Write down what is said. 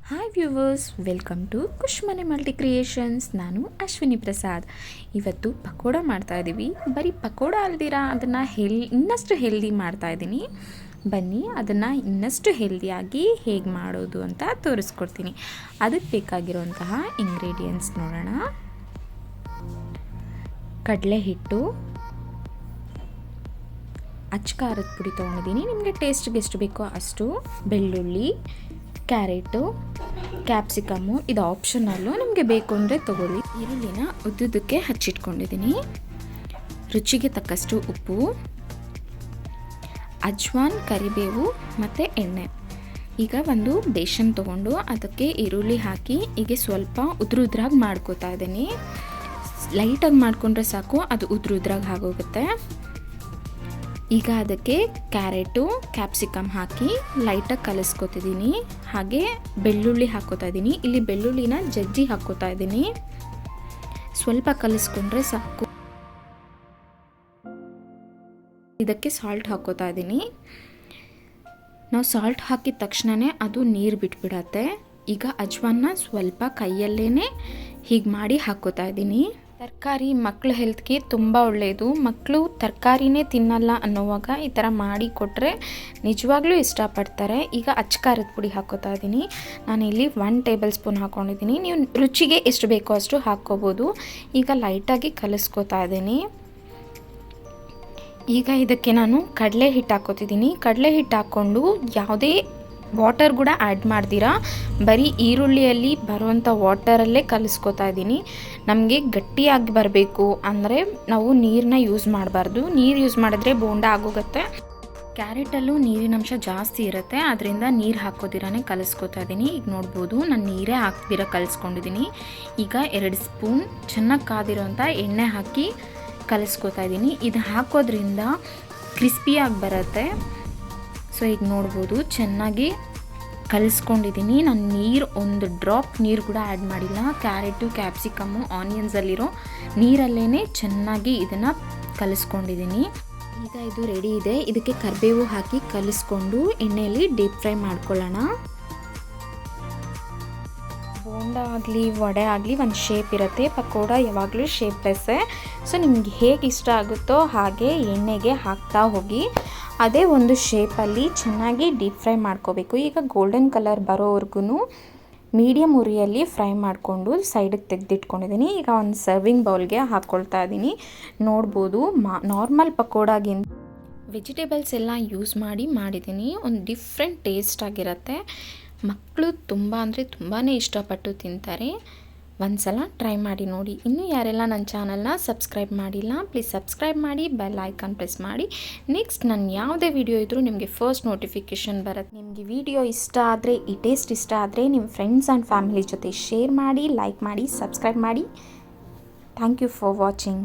Hi viewers, welcome to ಖುಷ್ ಮನೆ multi creations. ನಾನು ಅಶ್ವಿನಿ ಪ್ರಸಾದ್. ಇವತ್ತು ಪಕೋಡ ಮಾಡ್ತಾಯಿದ್ದೀವಿ. ಬರೀ ಪಕೋಡ ಅಲ್ದಿರ ಅದನ್ನು ಇನ್ನಷ್ಟು ಹೆಲ್ದಿ ಮಾಡ್ತಾಯಿದ್ದೀನಿ. ಬನ್ನಿ ಅದನ್ನು ಇನ್ನಷ್ಟು ಹೆಲ್ದಿಯಾಗಿ ಹೇಗೆ ಮಾಡೋದು ಅಂತ ತೋರಿಸ್ಕೊಡ್ತೀನಿ. ಅದಕ್ಕೆ ಬೇಕಾಗಿರುವಂತಹ ಇಂಗ್ರೀಡಿಯೆಂಟ್ಸ್ ನೋಡೋಣ. ಕಡಲೆ ಹಿಟ್ಟು, ಅಚ್ಚಕಾರದ ಪುಡಿ ತೊಗೊಂಡಿದ್ದೀನಿ, ನಿಮಗೆ ಟೇಸ್ಟ್ಗೆ ಎಷ್ಟು ಬೇಕೋ ಅಷ್ಟು. ಬೆಳ್ಳುಳ್ಳಿ, ಕ್ಯಾರೆಟು, ಕ್ಯಾಪ್ಸಿಕಮ್ಮು, ಇದು ಆಪ್ಷನಲ್ಲು, ನಿಮಗೆ ಬೇಕು ಅಂದರೆ ತೊಗೊಳ್ಳಿ. ಈರುಳ್ಳಿನ ಉದ್ದುದಕ್ಕೆ ಹಚ್ಚಿಟ್ಕೊಂಡಿದ್ದೀನಿ. ರುಚಿಗೆ ತಕ್ಕಷ್ಟು ಉಪ್ಪು, ಅಜ್ವಾನ್, ಕರಿಬೇವು ಮತ್ತು ಎಣ್ಣೆ. ಈಗ ಒಂದು ಬೇಸನ್ ತೊಗೊಂಡು ಅದಕ್ಕೆ ಈರುಳ್ಳಿ ಹಾಕಿ ಹೀಗೆ ಸ್ವಲ್ಪ ಉದ್ರಾಗಿ ಮಾಡ್ಕೋತಾ ಇದ್ದೀನಿ. ಲೈಟಾಗಿ ಮಾಡಿಕೊಂಡ್ರೆ ಸಾಕು, ಅದು ಉದ್ರಾಗಿ ಆಗೋಗುತ್ತೆ. ಈಗ ಅದಕ್ಕೆ ಕ್ಯಾರೆಟು, ಕ್ಯಾಪ್ಸಿಕಮ್ ಹಾಕಿ ಲೈಟಾಗಿ ಕಲಿಸ್ಕೊತಿದ್ದೀನಿ. ಹಾಗೆ ಬೆಳ್ಳುಳ್ಳಿ ಹಾಕ್ಕೋತಾ ಇದ್ದೀನಿ. ಇಲ್ಲಿ ಬೆಳ್ಳುಳ್ಳಿನ ಜಜ್ಜಿ ಹಾಕ್ಕೋತಾ ಇದ್ದೀನಿ. ಸ್ವಲ್ಪ ಕಲಿಸ್ಕೊಂಡ್ರೆ ಸಾಕು. ಇದಕ್ಕೆ ಸಾಲ್ಟ್ ಹಾಕ್ಕೋತಾ ಇದ್ದೀನಿ. ನಾವು ಸಾಲ್ಟ್ ಹಾಕಿದ ತಕ್ಷಣವೇ ಅದು ನೀರು ಬಿಟ್ಬಿಡತ್ತೆ. ಈಗ ಅಜ್ವಾನ್ನ ಸ್ವಲ್ಪ ಕೈಯಲ್ಲೇ ಹೀಗೆ ಮಾಡಿ ಹಾಕ್ಕೋತಾ ಇದ್ದೀನಿ. ತರಕಾರಿ ಮಕ್ಕಳ ಹೆಲ್ತ್ಗೆ ತುಂಬ ಒಳ್ಳೆಯದು. ಮಕ್ಕಳು ತರಕಾರಿನೇ ತಿನ್ನಲ್ಲ ಅನ್ನೋವಾಗ ಈ ಥರ ಮಾಡಿ ಕೊಟ್ಟರೆ ನಿಜವಾಗ್ಲೂ ಇಷ್ಟಪಡ್ತಾರೆ. ಈಗ ಅಚ್ಚಕಾರದ ಪುಡಿ ಹಾಕ್ಕೋತಾ ಇದ್ದೀನಿ. ನಾನಿಲ್ಲಿ 1 ಟೇಬಲ್ ಸ್ಪೂನ್ ಹಾಕ್ಕೊಂಡಿದ್ದೀನಿ. ನೀವು ರುಚಿಗೆ ಎಷ್ಟು ಬೇಕೋ ಅಷ್ಟು ಹಾಕ್ಕೋಬೋದು. ಈಗ ಲೈಟಾಗಿ ಕಲಿಸ್ಕೋತಾ ಇದ್ದೀನಿ. ಈಗ ಇದಕ್ಕೆ ನಾನು ಕಡಲೆ ಹಿಟ್ಟು ಹಾಕ್ಕೋತಿದ್ದೀನಿ. ಕಡಲೆ ಹಿಟ್ಟು ಹಾಕ್ಕೊಂಡು ಯಾವುದೇ ವಾಟರ್ ಕೂಡ ಆ್ಯಡ್ ಮಾಡ್ದಿರಾ ಬರೀ ಈರುಳ್ಳಿಯಲ್ಲಿ ಬರುವಂಥ ವಾಟರಲ್ಲೇ ಕಲಿಸ್ಕೋತಾ ಇದ್ದೀನಿ. ನಮಗೆ ಗಟ್ಟಿಯಾಗಿ ಬರಬೇಕು ಅಂದರೆ ನಾವು ನೀರನ್ನ ಯೂಸ್ ಮಾಡಬಾರ್ದು. ನೀರು ಯೂಸ್ ಮಾಡಿದ್ರೆ ಬೋಂಡ ಆಗೋಗುತ್ತೆ. ಕ್ಯಾರೆಟಲ್ಲೂ ನೀರಿನಂಶ ಜಾಸ್ತಿ ಇರುತ್ತೆ, ಅದರಿಂದ ನೀರು ಹಾಕೋದಿರಾನೇ ಕಲಿಸ್ಕೋತಾ ಇದ್ದೀನಿ. ಈಗ ನೋಡ್ಬೋದು, ನಾನು ನೀರೇ ಹಾಕ್ದಿರ ಕಲಿಸ್ಕೊಂಡಿದ್ದೀನಿ. ಈಗ 2 ಸ್ಪೂನ್ ಚೆನ್ನಾಗಿ ಕಾದಿರೋಂಥ ಎಣ್ಣೆ ಹಾಕಿ ಕಲಿಸ್ಕೋತಾ ಇದ್ದೀನಿ. ಇದು ಹಾಕೋದ್ರಿಂದ ಕ್ರಿಸ್ಪಿಯಾಗಿ ಬರುತ್ತೆ. ಸೊ ಈಗ ನೋಡ್ಬೋದು, ಚೆನ್ನಾಗಿ ಕಲಿಸ್ಕೊಂಡಿದ್ದೀನಿ. ನಾನು ನೀರು ಒಂದು ಡ್ರಾಪ್ ನೀರು ಕೂಡ ಆ್ಯಡ್ ಮಾಡಿಲ್ಲ. ಕ್ಯಾರೆಟು, ಕ್ಯಾಪ್ಸಿಕಮ್ಮು, ಆನಿಯನ್ಸಲ್ಲಿರೋ ನೀರಲ್ಲೇ ಚೆನ್ನಾಗಿ ಇದನ್ನು ಕಲಿಸ್ಕೊಂಡಿದ್ದೀನಿ. ಈಗ ಇದು ರೆಡಿ ಇದೆ. ಇದಕ್ಕೆ ಕರಿಬೇವು ಹಾಕಿ ಕಲಿಸ್ಕೊಂಡು ಎಣ್ಣೆಯಲ್ಲಿ ಡೀಪ್ ಫ್ರೈ ಮಾಡ್ಕೊಳ್ಳೋಣ. ಬೋಂಡ ಆಗಲಿ ವಡೆ ಆಗಲಿ ಒಂದು ಶೇಪ್ ಇರುತ್ತೆ. ಪಕೋಡ ಯಾವಾಗಲೂ ಶೇಪ್ಲೆಸ್ಸೇ. ಸೊ ನಿಮ್ಗೆ ಹೇಗೆ ಇಷ್ಟ ಆಗುತ್ತೋ ಹಾಗೆ ಎಣ್ಣೆಗೆ ಹಾಕ್ತಾ ಹೋಗಿ ಅದೇ ಒಂದು ಶೇಪಲ್ಲಿ ಚೆನ್ನಾಗಿ ಡೀಪ್ ಫ್ರೈ ಮಾಡ್ಕೋಬೇಕು. ಈಗ ಗೋಲ್ಡನ್ ಕಲರ್ ಬರೋವರೆಗೂ ಮೀಡಿಯಮ್ ಉರಿಯಲ್ಲಿ ಫ್ರೈ ಮಾಡಿಕೊಂಡು ಸೈಡಿಗೆ ತೆಗೆದಿಟ್ಕೊಂಡಿದ್ದೀನಿ. ಈಗ ಒಂದು ಸರ್ವಿಂಗ್ ಬೌಲ್ಗೆ ಹಾಕ್ಕೊಳ್ತಾ ಇದ್ದೀನಿ. ನೋಡ್ಬೋದು, ನಾರ್ಮಲ್ ಪಕೋಡಾಗಿಂತ ವೆಜಿಟೇಬಲ್ಸ್ ಎಲ್ಲ ಯೂಸ್ ಮಾಡಿದ್ದೀನಿ. ಒಂದು ಡಿಫ್ರೆಂಟ್ ಟೇಸ್ಟ್ ಆಗಿರುತ್ತೆ. ಮಕ್ಕಳು ತುಂಬ ಅಂದರೆ ತುಂಬಾ ಇಷ್ಟಪಟ್ಟು ತಿಂತಾರೆ. ಒಂದು ಸಲ ಟ್ರೈ ಮಾಡಿ ನೋಡಿ. ಇನ್ನೂ ಯಾರೆಲ್ಲ ನನ್ನ ಚಾನಲ್ನ ಸಬ್ಸ್ಕ್ರೈಬ್ ಮಾಡಿಲ್ಲ, ಪ್ಲೀಸ್ ಸಬ್ಸ್ಕ್ರೈಬ್ ಮಾಡಿ, ಬೆಲ್ ಐಕಾನ್ ಪ್ರೆಸ್ ಮಾಡಿ. ನೆಕ್ಸ್ಟ್ ನಾನು ಯಾವುದೇ ವಿಡಿಯೋ ಇದ್ದರೂ ನಿಮಗೆ ಫಸ್ಟ್ ನೋಟಿಫಿಕೇಷನ್ ಬರುತ್ತೆ. ನಿಮಗೆ ವಿಡಿಯೋ ಇಷ್ಟ ಆದರೆ, ಈ ಟೇಸ್ಟ್ ಇಷ್ಟ ಆದರೆ ನಿಮ್ಮ ಫ್ರೆಂಡ್ಸ್ ಆ್ಯಂಡ್ ಫ್ಯಾಮಿಲಿ ಜೊತೆ ಶೇರ್ ಮಾಡಿ, ಲೈಕ್ ಮಾಡಿ, ಸಬ್ಸ್ಕ್ರೈಬ್ ಮಾಡಿ. Thank you for watching.